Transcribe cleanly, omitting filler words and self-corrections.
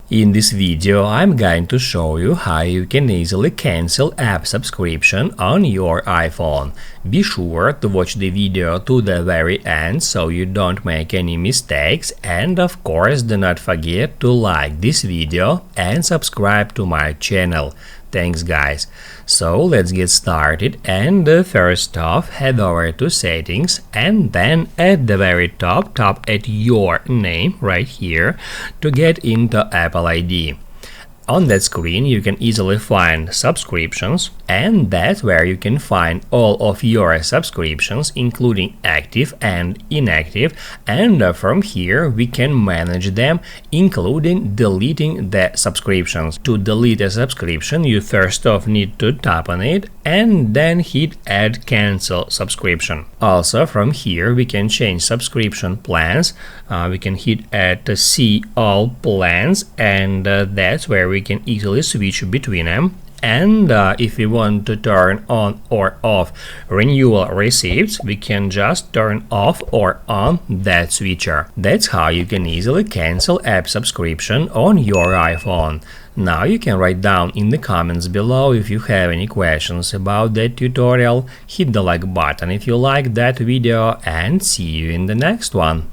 In this video, I'm going to show you how you can easily cancel app subscription on your iPhone. Be sure to watch the video to the very end so you don't make any mistakes, and of course do not forget to like this video and subscribe to my channel. Thanks guys. So let's get started, and first off head over to settings and then at the very top tap at your name right here to get into Apple ID. On that screen you can easily find subscriptions, and that's where you can find all of your subscriptions including active and inactive, and from here we can manage them including deleting the subscriptions. To delete a subscription you first off need to tap on it and then hit add cancel subscription. Also from here we can change subscription plans. We can hit add see all plans, and that's where we can easily switch between them. And if we want to turn on or off renewal receipts, we can just turn off or on that switcher. That's how you can easily cancel app subscription on your iPhone. Now you can write down in the comments below if you have any questions about that tutorial. Hit the like button if you like that video, and see you in the next one.